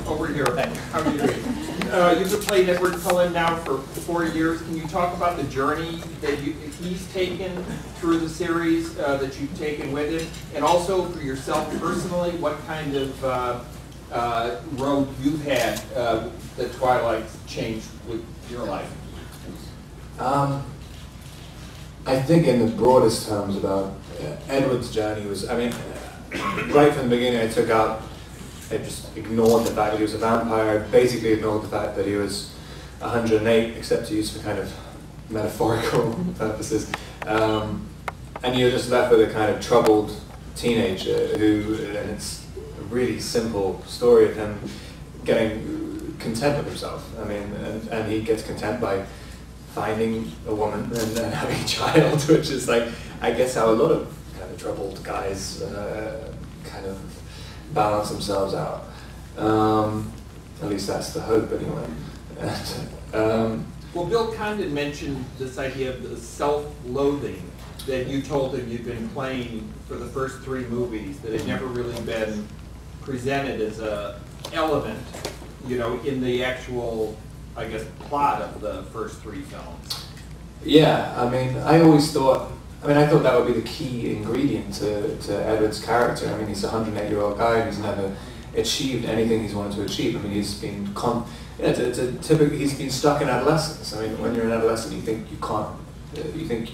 over here. How are you doing? You've been playing Edward Cullen now for 4 years. Can you talk about the journey that he's taken through the series that you've taken with him, and also for yourself personally, what kind of road you've had that Twilight's changed with your life? I think in the broadest terms about Edward's journey was, I mean, right from the beginning I just ignored the fact that he was a vampire. I basically ignored the fact that he was 108, except to use for kind of metaphorical purposes. And you're just left with a kind of troubled teenager who, and it's a really simple story of him getting content with himself. I mean, and he gets content by finding a woman and having a child, which is like, I guess how a lot of kind of troubled guys kind of balance themselves out. At least that's the hope, anyway. Well, Bill Condon mentioned this idea of the self-loathing that you told him you'd been playing for the first 3 movies, that had never really been presented as a element, you know, in the actual, I guess, plot of the first 3 films. Yeah, I mean, I thought that would be the key ingredient to Edward's character. I mean, he's a 108-year-old guy who's never achieved anything he's wanted to achieve. I mean, he's been he's been stuck in adolescence. I mean, when you're an adolescent, you think you think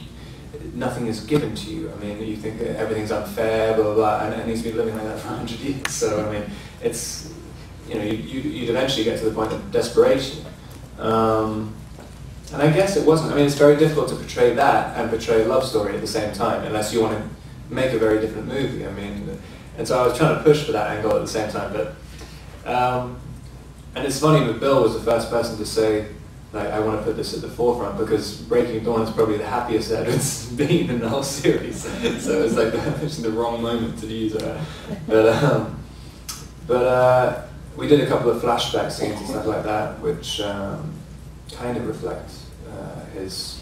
nothing is given to you. I mean, you think everything's unfair, blah, blah, blah, and he's been living like that for 100 years. So, I mean, it's, you know, you'd eventually get to the point of desperation. And I guess it wasn't, I mean, it's very difficult to portray that and portray a love story at the same time, unless you want to make a very different movie. I mean, and so I was trying to push for that angle at the same time, but, and it's funny, but Bill was the first person to say, like, I want to put this at the forefront, because Breaking Dawn is probably the happiest Edward's been in the whole series. So it's like the wrong moment to use it. But we did a couple of flashback scenes and stuff like that, which kind of reflect his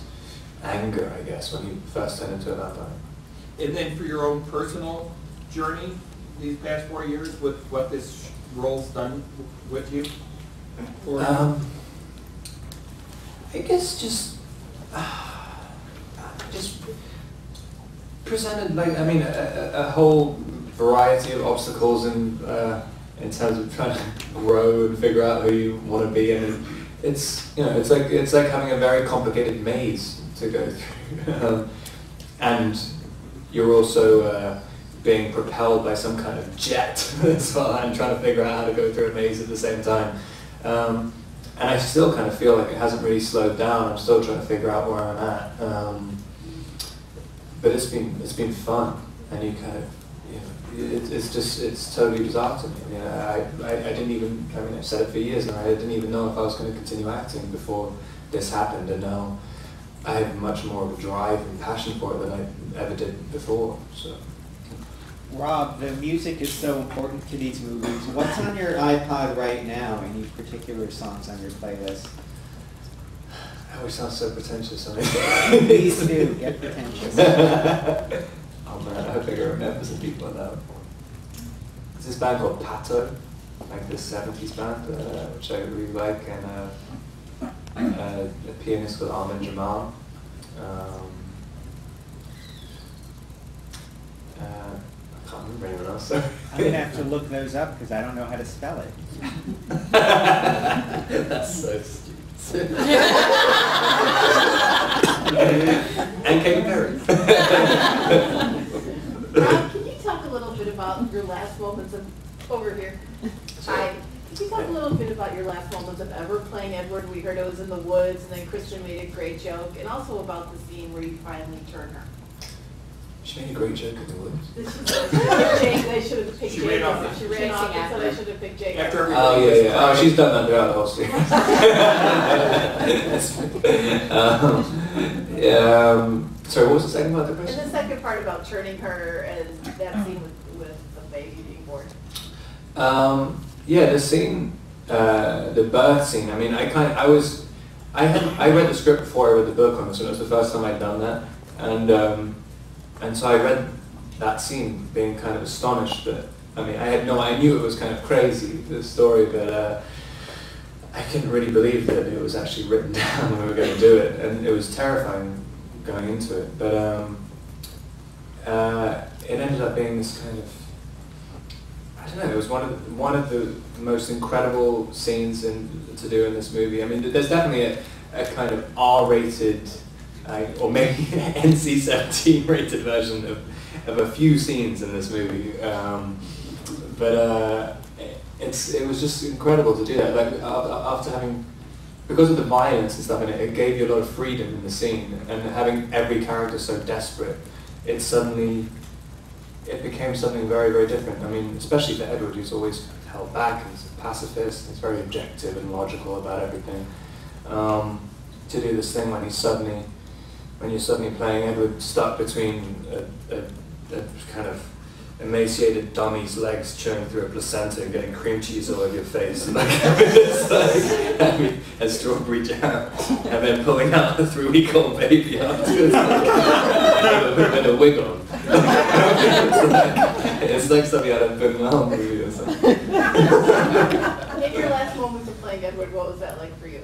anger, I guess, when he first turned into a vampire. And then for your own personal journey these past 4 years, with what this role's done with you? I guess just presented, like, I mean, a whole variety of obstacles in terms of trying to grow and figure out who you want to be, and it's, you know, it's like having a very complicated maze to go through, and you're also being propelled by some kind of jet as well, and trying to figure out how to go through a maze at the same time. And I still kind of feel like it hasn't really slowed down. I'm still trying to figure out where I'm at. But it's been fun, and you kind of, you know, it's totally bizarre to me. I mean, I didn't even, I mean, I've said it for years now, I didn't even know if I was going to continue acting before this happened, and now I have much more of a drive and passion for it than I ever did before. So. Rob, the music is so important to these movies. What's on your iPod right now? Any particular songs on your playlist? I always sound so pretentious. Please do, get pretentious. Oh man, I hope I can remember some people on that one. There's this band called Pato, like this 70s band, which I really like, and a pianist called Armin Jamal. I can't remember anyone else. I'm going to have to look those up because I don't know how to spell it. That's so stupid. And Katy Perry. Rob, can you talk a little bit about your last moments of, over here? Hi. Can you talk a little bit about your last moments of ever playing Edward? We heard it was in the woods, and then Christian made a great joke, and also about the scene where you finally turn her. She made a great joke in the woods. They should have picked She ran off. Jacob. She ran off, and so they should have picked Jacob. After yeah. Oh, she's done that throughout the whole series. Sorry, what was the second part of the question? And the second part about turning her, and that scene with the baby being born. Yeah, the scene, the birth scene. I mean, I read the script before I read the book on this, and it was the first time I'd done that, and so I read that scene, being kind of astonished that I mean, I knew it was kind of crazy, the story, but I couldn't really believe that it was actually written down when we were going to do it, and it was terrifying going into it. But it ended up being this kind of, I don't know, it was one of the most incredible scenes to do in this movie. I mean, there's definitely a kind of R-rated, or maybe NC-17 rated version of a few scenes in this movie. But it was just incredible to do that. Like after having, because of the violence and stuff in it, it gave you a lot of freedom in the scene, and having every character so desperate, it became something very, very different. I mean, especially for Edward, who's always held back, and he's a pacifist, he's very objective and logical about everything. To do this thing when you're suddenly playing Edward stuck between a kind of emaciated dummy's legs churning through a placenta and getting cream cheese all over your face and and strawberry jam, and then pulling out a 3-week-old baby afterwards with a wig on. It's like something out of a Benoit movie or something. In your last moments of playing Edward, what was that like for you?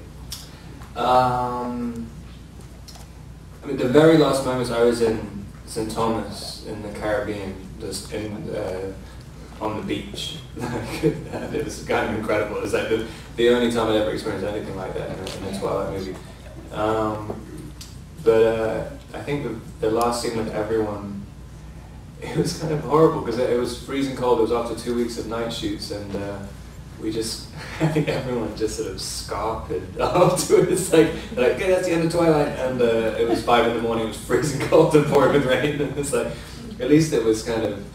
I mean, the very last moments I was in St. Thomas in the Caribbean, just on the beach. It was kind of incredible. It was like the only time I'd ever experienced anything like that in a Twilight movie. But I think the last scene with everyone, it was kind of horrible because it was freezing cold. It was after 2 weeks of night shoots, and I think everyone just sort of scarfed afterwards. Like, okay, that's the end of Twilight, and it was 5 in the morning. It was freezing cold and pouring with rain, and it's like, at least it was kind of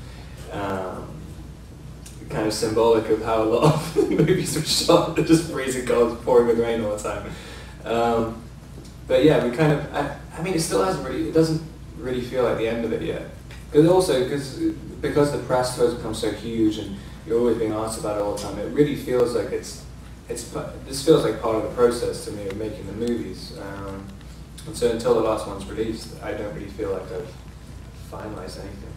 symbolic of how a lot of movies were shot. They're just freezing cold, pouring with rain all the time. But yeah, we kind of. I mean, it still hasn't really. It doesn't really feel like the end of it yet. Because the press tours become so huge, and you're always being asked about it all the time. It really feels like this feels like part of the process to me of making the movies. And so until the last one's released, I don't really feel like I've finalized anything.